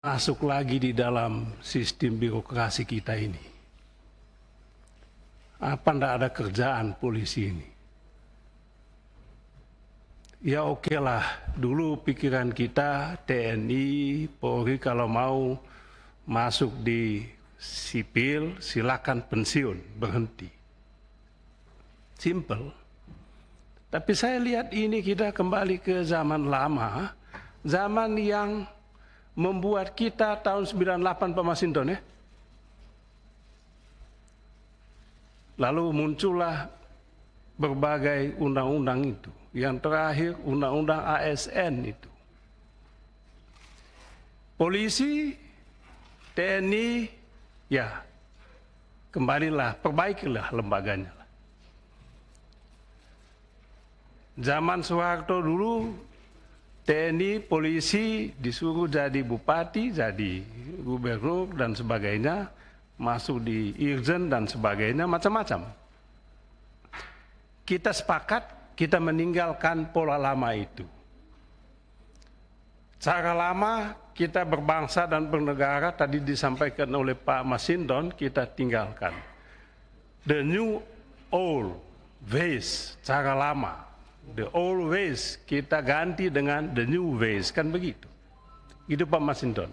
masuk lagi di dalam sistem birokrasi kita ini. Apa ndak ada kerjaan polisi ini? Ya oke lah, dulu pikiran kita TNI, Polri kalau mau masuk di sipil silakan pensiun, berhenti. Simple. Tapi saya lihat ini kita kembali ke zaman lama, zaman yang membuat kita tahun 98 Pak Masinton ya. Lalu muncullah berbagai undang-undang itu. Yang terakhir undang-undang ASN itu. Polisi, TNI, ya kembalilah, perbaikilah lembaganya. Zaman Soeharto dulu TNI, polisi disuruh jadi bupati, jadi gubernur dan sebagainya, masuk di Irjen dan sebagainya, macam-macam. Kita sepakat, kita meninggalkan pola lama itu. Cara lama kita berbangsa dan bernegara tadi disampaikan oleh Pak Masinton, kita tinggalkan. The new old ways, cara lama. The old ways kita ganti dengan the new ways, kan begitu. Itu Pak Masinton.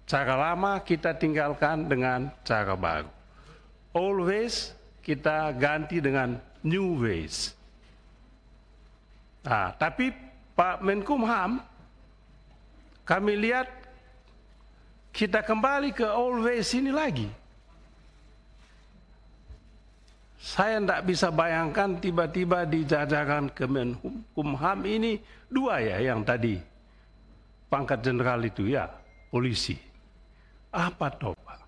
Cara lama kita tinggalkan dengan cara baru. Old ways kita ganti dengan new ways. Nah, tapi Pak Menkumham, kami lihat kita kembali ke old ways ini lagi. Saya tidak bisa bayangkan tiba-tiba di jajaran Kemenkumham ini dua ya yang tadi pangkat jenderal itu ya, polisi. Apa toh Pak?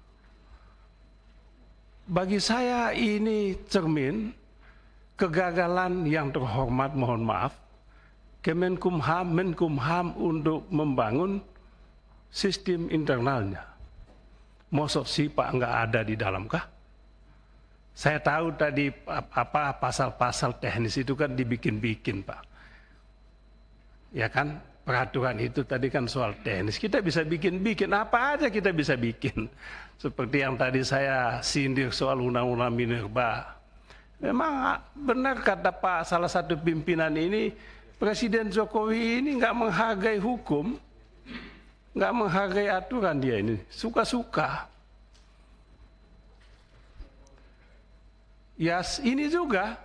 Bagi saya ini cermin kegagalan yang terhormat, mohon maaf, Menkumham untuk membangun sistem internalnya. Mosok sih Pak nggak ada di dalam kah? Saya tahu tadi apa pasal-pasal teknis itu kan dibikin-bikin Pak. Ya kan, peraturan itu tadi kan soal teknis. Kita bisa bikin-bikin, apa aja kita bisa bikin. Seperti yang tadi saya sindir soal undang-undang minerba. Memang benar kata Pak salah satu pimpinan ini, Presiden Jokowi ini nggak menghargai hukum, nggak menghargai aturan dia ini, suka-suka. Ya ini juga,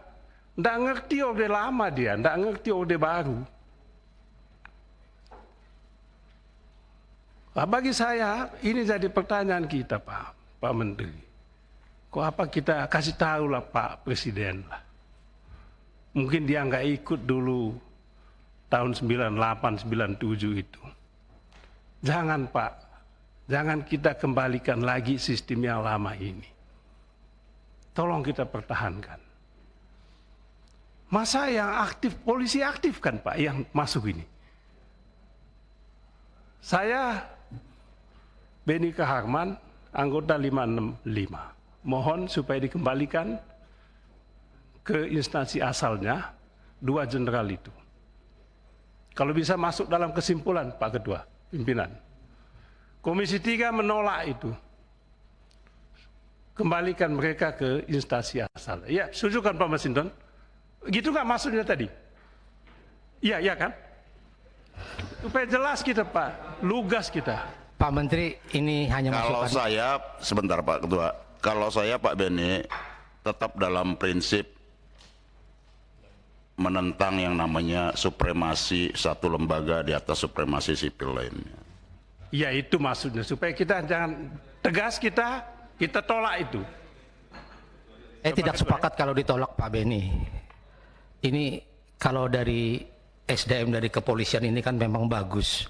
nggak ngerti orde lama dia, nggak ngerti orde baru. Nah, bagi saya ini jadi pertanyaan kita Pak Menteri. Kok apa kita kasih tahu lah Pak Presiden lah. Mungkin dia nggak ikut dulu tahun 98, 97 itu. Jangan Pak, jangan kita kembalikan lagi sistem yang lama ini. Tolong kita pertahankan. Masa yang aktif, polisi aktif kan Pak yang masuk ini. Saya, Beni Kaharman, anggota 565. Mohon supaya dikembalikan ke instansi asalnya, dua jenderal itu. Kalau bisa masuk dalam kesimpulan Pak Ketua, pimpinan. Komisi 3 menolak itu. Kembalikan mereka ke instansi asal. Ya, setuju kan Pak Masinton? Gitu nggak maksudnya tadi? Iya, iya kan? Supaya jelas kita Pak, lugas kita. Pak Menteri, ini hanya kalau masukan. saya, sebentar Pak Ketua, kalau saya Pak Beni tetap dalam prinsip menentang yang namanya supremasi satu lembaga di atas supremasi sipil lainnya. Ya itu maksudnya, supaya kita jangan tegas kita tolak itu. Tidak sepakat kalau ditolak Pak Beni. Ini kalau dari SDM dari kepolisian ini kan memang bagus.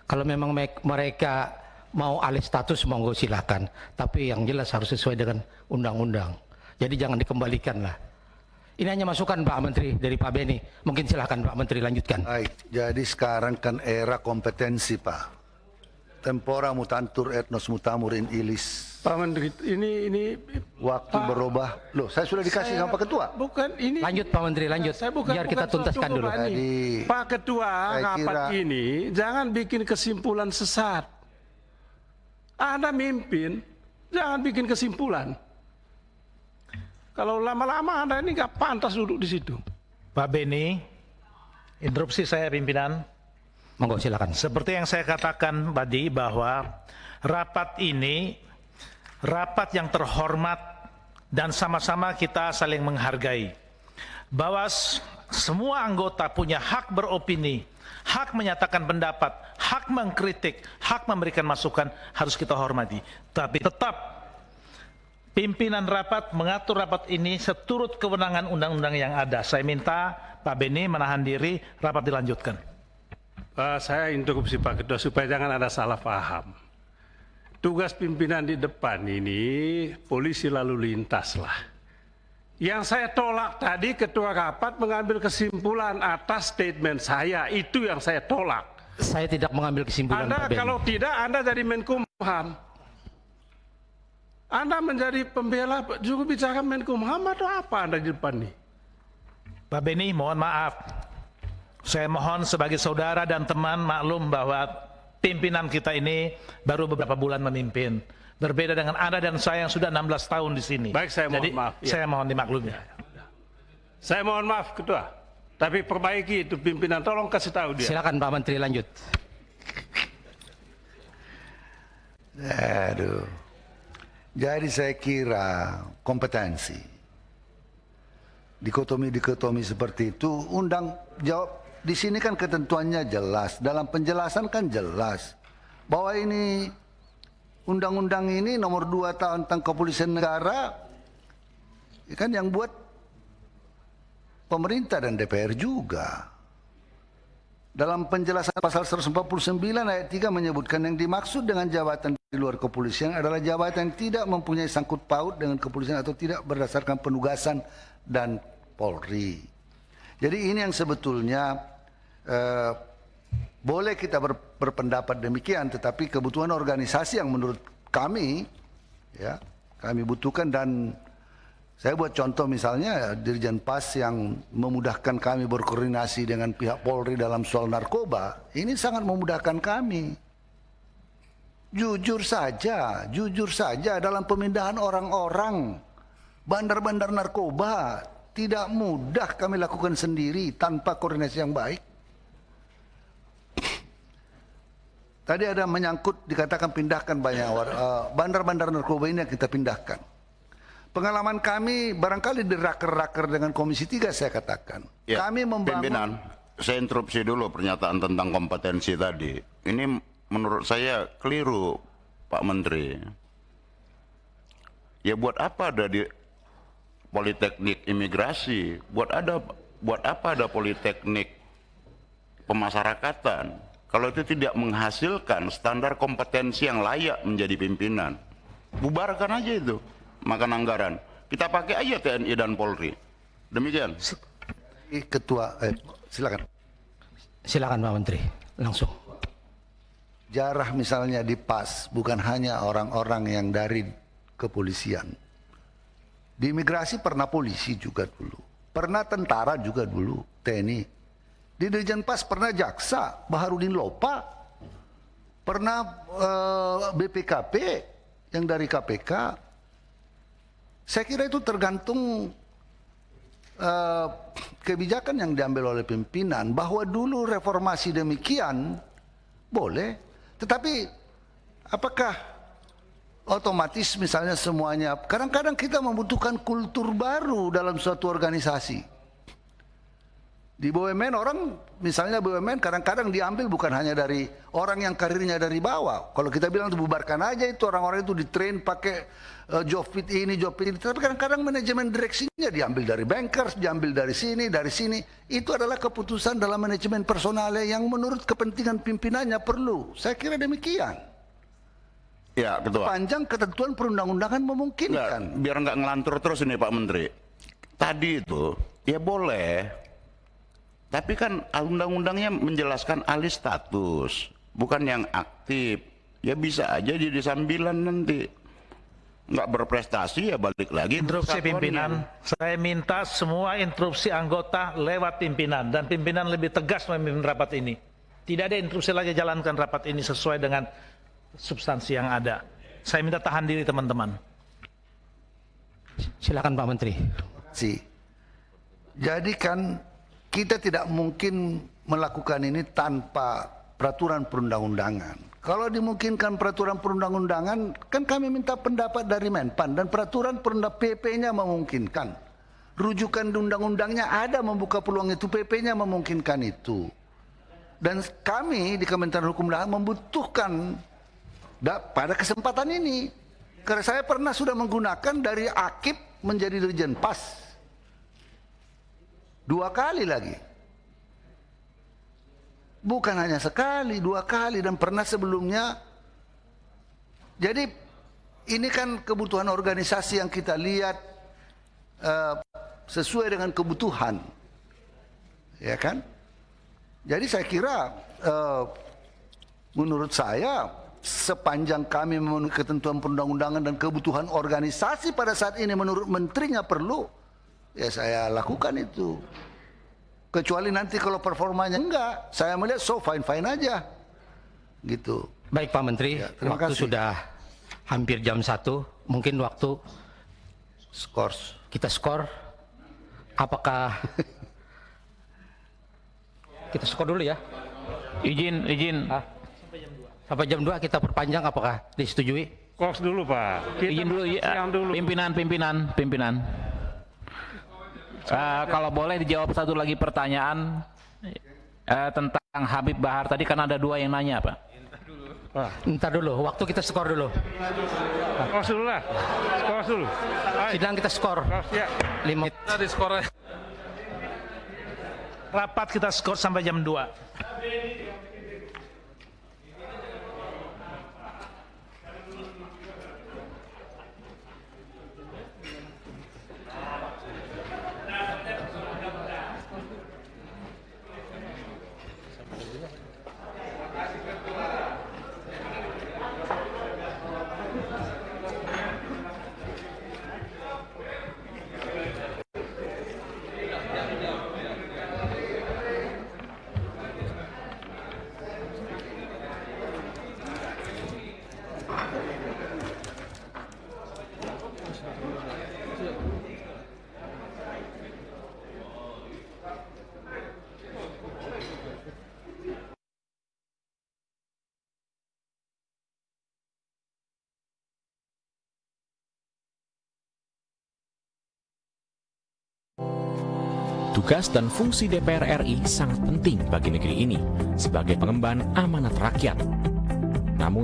Kalau memang mereka mau alih status monggo silakan. Tapi yang jelas harus sesuai dengan undang-undang. Jadi jangan dikembalikan lah. Ini hanya masukan Pak Menteri dari Pak Beni. Mungkin silakan Pak Menteri lanjutkan. Baik, jadi sekarang kan era kompetensi Pak. Tempora mutantur etnos mutamur in illis. Pak Menteri, ini Waktu Pak, berubah. Loh, saya sudah dikasih sama Pak Ketua. Bukan ini. Lanjut Pak Menteri, lanjut. Saya bukan, Biar kita tuntaskan dulu. Jadi, Pak Ketua, saya rapat kira- ini jangan bikin kesimpulan sesat. Anda mimpin, jangan bikin kesimpulan. Kalau lama-lama Anda ini nggak pantas duduk di situ. Pak Beni, interupsi saya pimpinan. Monggo silakan. Seperti yang saya katakan tadi bahwa rapat ini rapat yang terhormat dan sama-sama kita saling menghargai. Bahwa semua anggota punya hak beropini, hak menyatakan pendapat, hak mengkritik, hak memberikan masukan harus kita hormati. Tapi tetap pimpinan rapat mengatur rapat ini seturut kewenangan undang-undang yang ada. Saya minta Pak Beni menahan diri, rapat dilanjutkan. Saya interupsi Pak Ketua supaya jangan ada salah paham. Tugas pimpinan di depan ini polisi lalu lintas lah. Yang saya tolak tadi ketua rapat mengambil kesimpulan atas statement saya, itu yang saya tolak. Saya tidak mengambil kesimpulan, Anda Pak Beni. kalau tidak Anda jadi Menkumham. Anda menjadi pembela juru bicara Menkumham atau apa Anda di depan nih? Pak Beni, mohon maaf. Saya mohon sebagai saudara dan teman maklum bahwa pimpinan kita ini baru beberapa bulan memimpin. Berbeda dengan Anda dan saya yang sudah 16 tahun di sini. Baik, saya mohon Jadi, maaf. Ya. saya mohon dimaklumi. Saya mohon maaf Ketua. Tapi perbaiki itu pimpinan, tolong kasih tahu dia. Silakan Pak Menteri lanjut. Aduh. Jadi saya kira kompetensi. Dikotomi-dikotomi seperti itu, jawab di sini kan ketentuannya jelas, dalam penjelasan kan jelas bahwa ini undang-undang ini nomor 2 tahun tentang kepolisian negara kan yang buat pemerintah dan DPR juga. Dalam penjelasan pasal 149 ayat 3 menyebutkan yang dimaksud dengan jabatan di luar kepolisian adalah jabatan yang tidak mempunyai sangkut paut dengan kepolisian atau tidak berdasarkan penugasan dan Polri. Jadi ini yang sebetulnya boleh kita berpendapat demikian, tetapi kebutuhan organisasi yang menurut kami ya kami butuhkan, dan saya buat contoh misalnya Dirjen Pas yang memudahkan kami berkoordinasi dengan pihak Polri dalam soal narkoba, ini sangat memudahkan kami. Jujur saja dalam pemindahan orang-orang bandar-bandar narkoba tidak mudah kami lakukan sendiri tanpa koordinasi yang baik. Tadi ada menyangkut dikatakan pindahkan banyak bandar-bandar narkoba ini yang kita pindahkan. Pengalaman kami barangkali di raker-raker dengan Komisi 3 saya katakan. Ya, kami membangun. Pimpinan, saya interupsi dulu pernyataan tentang kompetensi tadi. Ini menurut saya keliru, Pak Menteri. Ya buat apa ada di Politeknik Imigrasi? Buat apa ada Politeknik Pemasyarakatan? Kalau itu tidak menghasilkan standar kompetensi yang layak menjadi pimpinan, bubarkan aja itu, makan anggaran. Kita pakai aja TNI dan Polri. Demikian. Ketua, silakan. Silakan Pak Menteri, langsung. Jarah misalnya di PAS bukan hanya orang-orang yang dari kepolisian. Di imigrasi pernah polisi juga dulu, pernah tentara juga dulu, TNI. Di Dirjen Pas pernah jaksa, Baharudin Lopa, pernah BPKP yang dari KPK. Saya kira itu tergantung kebijakan yang diambil oleh pimpinan, bahwa dulu reformasi demikian boleh, tetapi apakah otomatis misalnya semuanya, kadang-kadang kita membutuhkan kultur baru dalam suatu organisasi. Di BUMN orang, misalnya BUMN kadang-kadang diambil bukan hanya dari orang yang karirnya dari bawah. Kalau kita bilang itu bubarkan aja itu, orang-orang itu ditrain pakai job fit ini, job fit ini. Tapi kadang-kadang manajemen direksinya diambil dari bankers, diambil dari sini, dari sini. Itu adalah keputusan dalam manajemen personalnya yang menurut kepentingan pimpinannya perlu. Saya kira demikian. Ya, Ketua. Panjang ketentuan perundang-undangan memungkinkan. Biar nggak ngelantur terus ini Pak Menteri. Tadi itu, ya boleh. Tapi kan undang-undangnya menjelaskan alih status, bukan yang aktif. Ya bisa aja jadi sambilan nanti. Nggak berprestasi ya balik lagi. Interupsi pimpinan, saya minta semua interupsi anggota lewat pimpinan. Dan pimpinan lebih tegas memimpin rapat ini. Tidak ada interupsi lagi, jalankan rapat ini sesuai dengan substansi yang ada. Saya minta tahan diri teman-teman. Silakan Pak Menteri. Jadi kan kita tidak mungkin melakukan ini tanpa peraturan perundang-undangan. Kalau dimungkinkan peraturan perundang-undangan, kan kami minta pendapat dari Menpan dan peraturan perundang PP-nya memungkinkan. Rujukan di undang-undangnya ada membuka peluang itu, PP-nya memungkinkan itu. Dan kami di Kementerian Hukum dan HAM membutuhkan pada kesempatan ini. Karena saya pernah sudah menggunakan dari Akip menjadi Dirjen Pas. 2 kali lagi. Bukan hanya sekali, 2 kali dan pernah sebelumnya. Jadi ini kan kebutuhan organisasi yang kita lihat sesuai dengan kebutuhan. Ya kan? Jadi saya kira menurut saya sepanjang kami memenuhi ketentuan perundang-undangan dan kebutuhan organisasi pada saat ini menurut menterinya perlu, ya saya lakukan itu. Kecuali nanti kalau performanya enggak, saya melihat so fine-fine aja. Gitu. Baik Pak Menteri, Ya, terima waktu kasih. sudah hampir jam 1, mungkin waktu kita skor. Apakah kita skor dulu ya? Izin. Sampai jam 2 kita perpanjang, apakah disetujui? Kos dulu Pak. Kita Izin dulu, makan siang dulu. pimpinan. Kalau boleh dijawab satu lagi pertanyaan tentang Habib Bahar tadi, kan ada 2 yang nanya, Pak. Ntar dulu, waktu kita skor dulu. Kos dulu lah. Kos dulu. Sidang kita skor. Kos ya. 5 menit. Rapat kita skor sampai jam 2. Tugas dan fungsi DPR RI sangat penting bagi negeri ini sebagai pengemban amanat rakyat.